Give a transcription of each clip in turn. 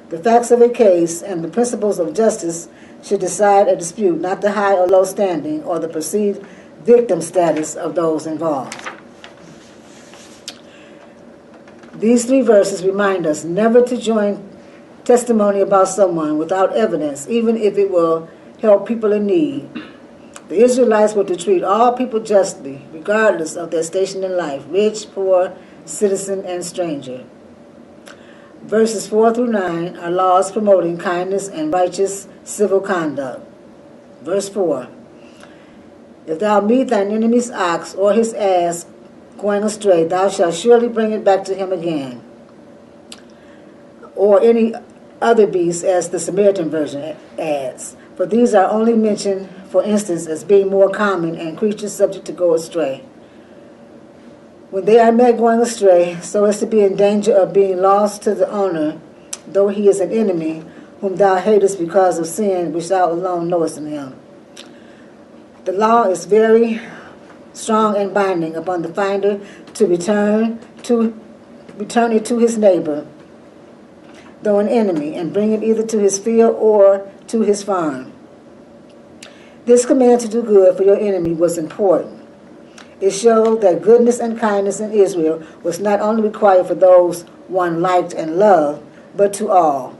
The facts of a case and the principles of justice should decide a dispute, not the high or low standing or the perceived victim status of those involved. These 3 verses remind us never to join testimony about someone without evidence, even if it will help people in need. The Israelites were to treat all people justly, regardless of their station in life, rich, poor, citizen, and stranger. Verses 4 through 9 are laws promoting kindness and righteous civil conduct. Verse 4, if thou meet thine enemy's ox or his ass going astray, thou shalt surely bring it back to him again. Or any other beast, as the Samaritan version adds. For these are only mentioned, for instance, as being more common and creatures subject to go astray. When they are met going astray, so as to be in danger of being lost to the owner, though he is an enemy, whom thou hatest because of sin which thou alone knowest in him. The law is very strong and binding upon the finder to return it to his neighbor, though an enemy, and bring it either to his field or to his farm. This command to do good for your enemy was important. It showed that goodness and kindness in Israel was not only required for those one liked and loved, but to all.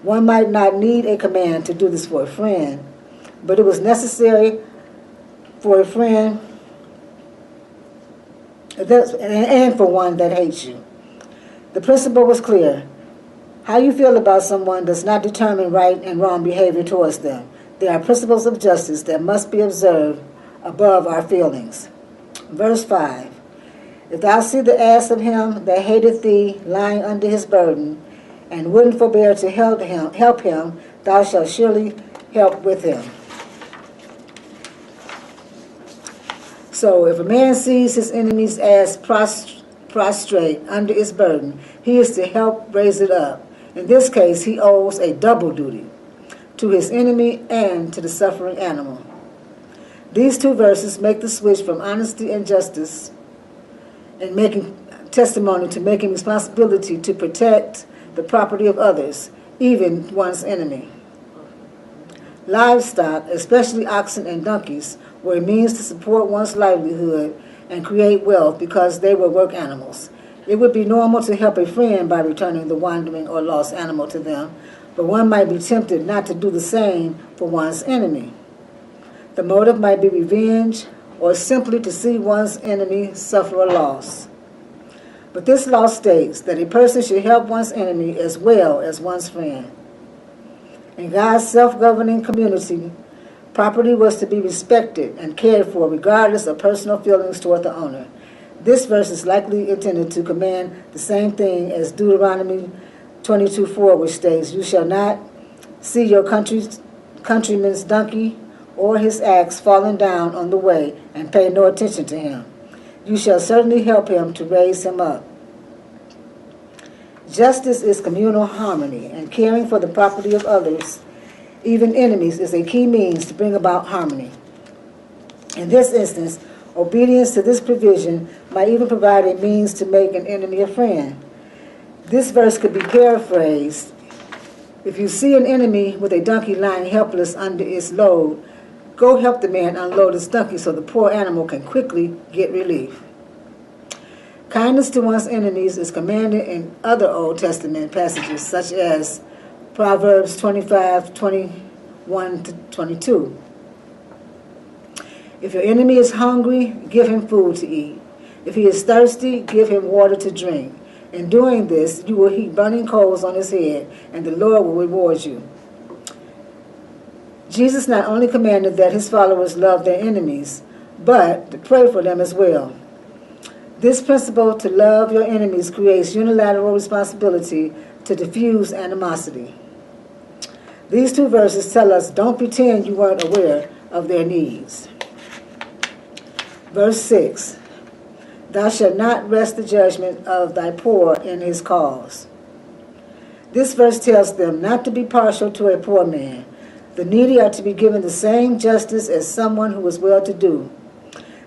One might not need a command to do this for a friend, but it was necessary for a friend and for one that hates you. The principle was clear. How you feel about someone does not determine right and wrong behavior towards them. There are principles of justice that must be observed above our feelings. Verse 5, if thou see the ass of him that hateth thee lying under his burden, and wouldn't forbear to help him, thou shalt surely help with him. So if a man sees his enemy's ass prostrate under its burden, he is to help raise it up. In this case, he owes a double duty, to his enemy and to the suffering animal. These 2 verses make the switch from honesty and justice and making testimony to making responsibility to protect the property of others, even one's enemy. Livestock, especially oxen and donkeys, were a means to support one's livelihood and create wealth because they were work animals. It would be normal to help a friend by returning the wandering or lost animal to them, but one might be tempted not to do the same for one's enemy. The motive might be revenge or simply to see one's enemy suffer a loss. But this law states that a person should help one's enemy as well as one's friend. In God's self-governing community, property was to be respected and cared for regardless of personal feelings toward the owner. This verse is likely intended to command the same thing as Deuteronomy 22:4, which states, you shall not see your countryman's donkey or his axe falling down on the way and pay no attention to him. You shall certainly help him to raise him up. Justice is communal harmony, and caring for the property of others, even enemies, is a key means to bring about harmony. In this instance, obedience to this provision might even provide a means to make an enemy a friend. This verse could be paraphrased. If you see an enemy with a donkey lying helpless under its load, go help the man unload his donkey so the poor animal can quickly get relief. Kindness to one's enemies is commanded in other Old Testament passages, such as Proverbs 25:21-22. If your enemy is hungry, give him food to eat. If he is thirsty, give him water to drink. In doing this, you will heap burning coals on his head, and the Lord will reward you. Jesus not only commanded that his followers love their enemies, but to pray for them as well. This principle to love your enemies creates unilateral responsibility to diffuse animosity. These 2 verses tell us don't pretend you weren't aware of their needs. Verse 6, thou shalt not rest the judgment of thy poor in his cause. This verse tells them not to be partial to a poor man. The needy are to be given the same justice as someone who is well-to-do.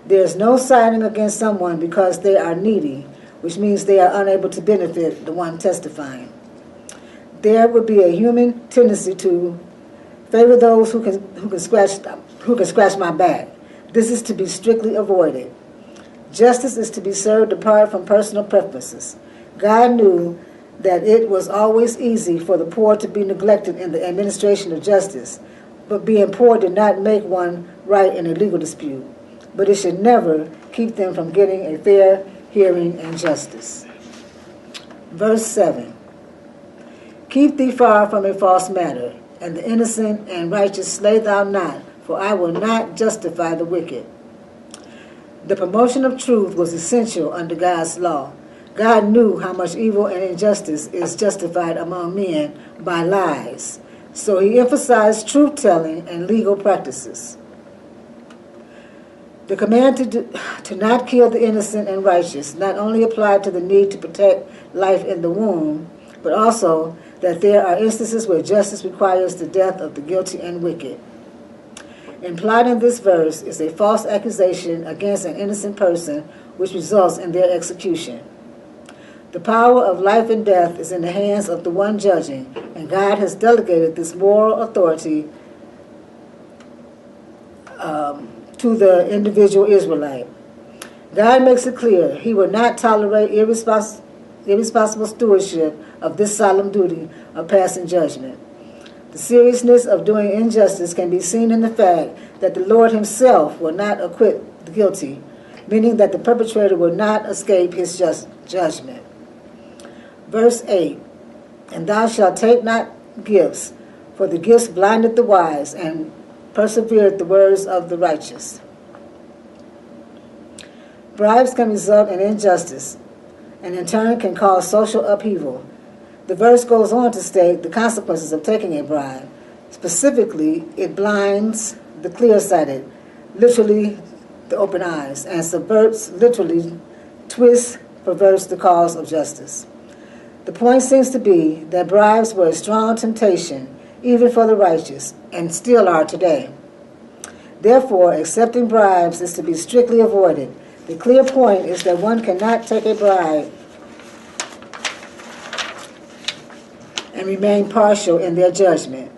There is no siding against someone because they are needy, which means they are unable to benefit the one testifying. there would be a human tendency to favor those who can scratch my back. This is to be strictly avoided. Justice is to be served apart from personal preferences. God knew that it was always easy for the poor to be neglected in the administration of justice, but being poor did not make one right in a legal dispute. But it should never keep them from getting a fair hearing and justice. Verse 7. Keep thee far from a false matter, and the innocent and righteous slay thou not, for I will not justify the wicked. The promotion of truth was essential under God's law. God knew how much evil and injustice is justified among men by lies, so he emphasized truth-telling and legal practices. The command to not kill the innocent and righteous not only applied to the need to protect life in the womb, but also that there are instances where justice requires the death of the guilty and wicked. Implied in this verse is a false accusation against an innocent person which results in their execution. The power of life and death is in the hands of the one judging, and God has delegated this moral authority to the individual Israelite. God makes it clear he will not tolerate irresponsible stewardship of this solemn duty of passing judgment. The seriousness of doing injustice can be seen in the fact that the Lord himself will not acquit the guilty, meaning that the perpetrator will not escape his just judgment. Verse 8, and thou shalt take not gifts, for the gifts blinded the wise, and persevered the words of the righteous. Bribes can result in injustice, and in turn can cause social upheaval. The verse goes on to state the consequences of taking a bribe. Specifically, it blinds the clear-sighted, literally the open eyes, and subverts, literally twists, perverts the cause of justice. The point seems to be that bribes were a strong temptation, even for the righteous, and still are today. Therefore, accepting bribes is to be strictly avoided. The clear point is that one cannot take a bribe and remain partial in their judgment.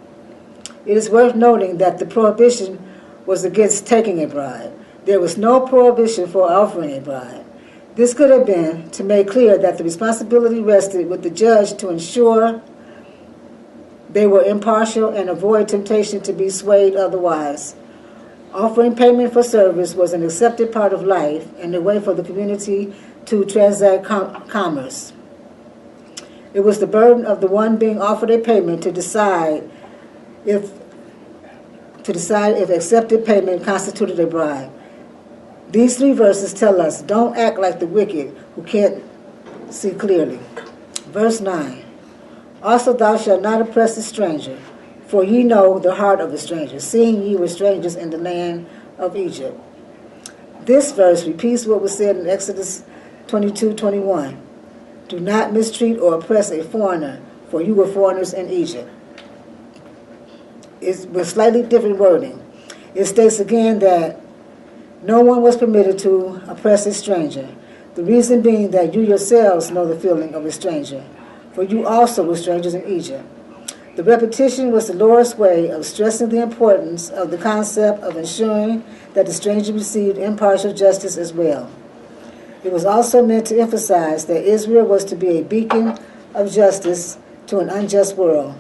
It is worth noting that the prohibition was against taking a bribe. There was no prohibition for offering a bribe. This could have been to make clear that the responsibility rested with the judge to ensure they were impartial and avoid temptation to be swayed otherwise. Offering payment for service was an accepted part of life and a way for the community to transact commerce. It was the burden of the one being offered a payment to decide if accepted payment constituted a bribe. These three verses tell us, don't act like the wicked who can't see clearly. Verse 9, also thou shalt not oppress the stranger, for ye know the heart of the stranger, seeing ye were strangers in the land of Egypt. This verse repeats what was said in Exodus 22:21. Do not mistreat or oppress a foreigner, for you were foreigners in Egypt. It's with slightly different wording. It states again that no one was permitted to oppress a stranger, the reason being that you yourselves know the feeling of a stranger, for you also were strangers in Egypt. The repetition was the Lord's way of stressing the importance of the concept of ensuring that the stranger received impartial justice as well. It was also meant to emphasize that Israel was to be a beacon of justice to an unjust world.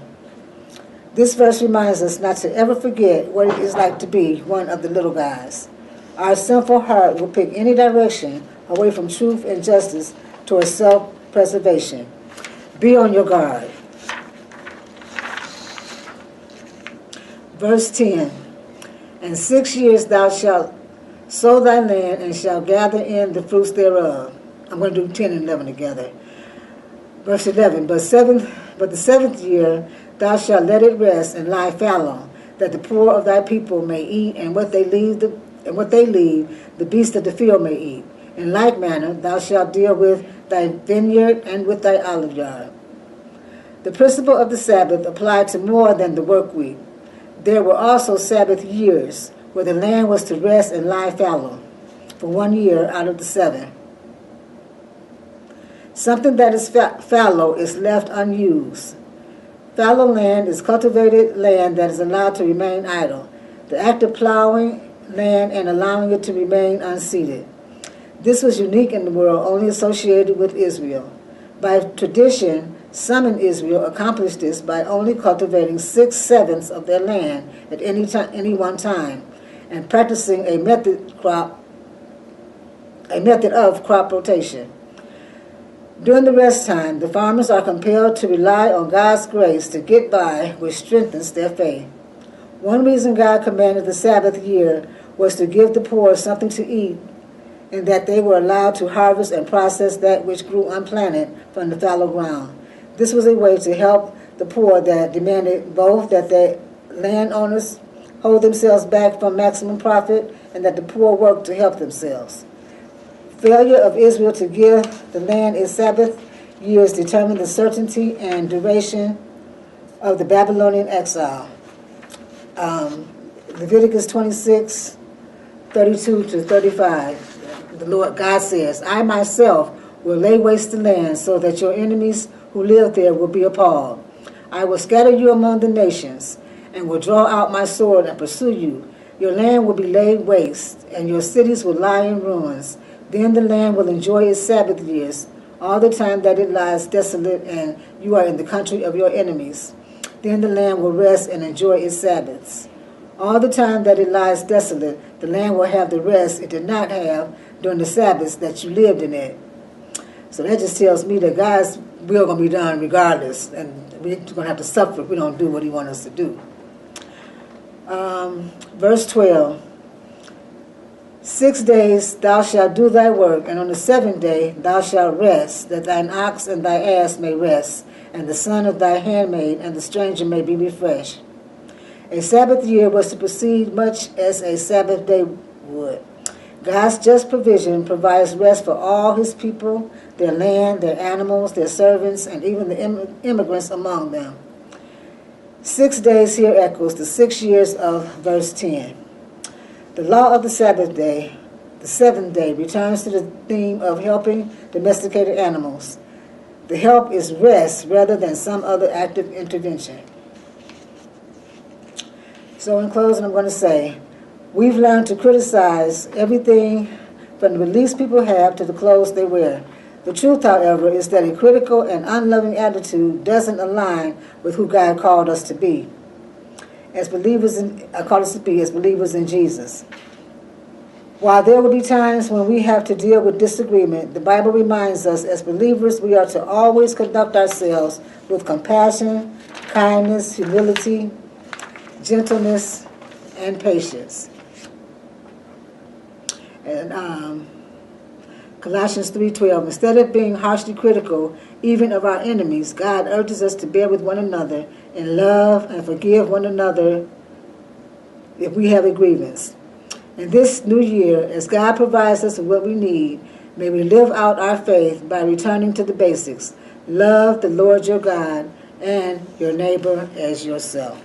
This verse reminds us not to ever forget what it is like to be one of the little guys. Our sinful heart will pick any direction away from truth and justice towards self-preservation. Be on your guard. Verse 10, and 6 years thou shalt sow thy land and shalt gather in the fruits thereof. I'm going to do 10 and 11 together. Verse 11, but the seventh year thou shalt let it rest and lie fallow, that the poor of thy people may eat, and what they leave, the beasts of the field may eat. In like manner thou shalt deal with thy vineyard and with thy olive yard. The principle of the Sabbath applied to more than the work week. There were also Sabbath years, where the land was to rest and lie fallow for 1 year out of the 7. Something that is fallow is left unused. Fallow land is cultivated land that is allowed to remain idle. The act of plowing land and allowing it to remain unseeded. This was unique in the world, only associated with Israel. By tradition, some in Israel accomplished this by only cultivating 6/7 of their land at any one time, and practicing a method of crop rotation. During the rest time, the farmers are compelled to rely on God's grace to get by, which strengthens their faith. One reason God commanded the Sabbath year was to give the poor something to eat, and that they were allowed to harvest and process that which grew unplanted from the fallow ground. This was a way to help the poor that demanded both that the landowners hold themselves back from maximum profit and that the poor work to help themselves. Failure of Israel to give the land its Sabbath years determined the certainty and duration of the Babylonian exile. Leviticus 26, 32 to 35. The Lord God says, I myself will lay waste the land so that your enemies who live there will be appalled. I will scatter you among the nations and will draw out my sword and pursue you. Your land will be laid waste and your cities will lie in ruins. Then the land will enjoy its Sabbath years, all the time that it lies desolate and you are in the country of your enemies. Then the land will rest and enjoy its Sabbaths. All the time that it lies desolate, the land will have the rest it did not have during the Sabbaths that you lived in it. So that just tells me that God's will going to be done regardless, and we're going to have to suffer if we don't do what he wants us to do. Verse 12. 6 days thou shalt do thy work, and on the 7th day thou shalt rest, that thine ox and thy ass may rest, and the son of thy handmaid and the stranger may be refreshed. A Sabbath year was to proceed much as a Sabbath day would. God's just provision provides rest for all his people, their land, their animals, their servants, and even the immigrants among them. 6 days here echoes the 6 years of verse 10. The law of the Sabbath day, the 7th day, returns to the theme of helping domesticated animals. The help is rest rather than some other active intervention. So in closing, I'm going to say, we've learned to criticize everything from the beliefs people have to the clothes they wear. The truth, however, is that a critical and unloving attitude doesn't align with who God called us to be. As believers in Jesus. While there will be times when we have to deal with disagreement, the Bible reminds us as believers we are to always conduct ourselves with compassion, kindness, humility, gentleness, and patience. And Colossians 3:12, instead of being harshly critical, even of our enemies, God urges us to bear with one another in love and forgive one another if we have a grievance. In this new year, as God provides us with what we need, may we live out our faith by returning to the basics. Love the Lord your God and your neighbor as yourself.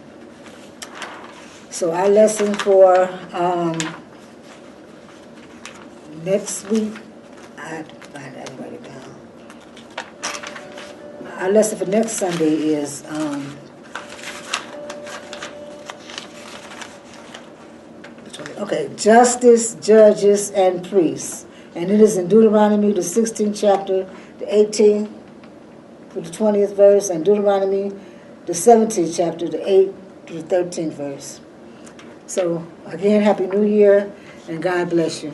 So our lesson for next week, I have to find that and write it down. Our lesson for next Sunday is justice, judges, and priests. And it is in Deuteronomy, the 16th chapter, the 18th to the 20th verse, and Deuteronomy, the 17th chapter, the 8th to the 13th verse. So, again, Happy New Year, and God bless you.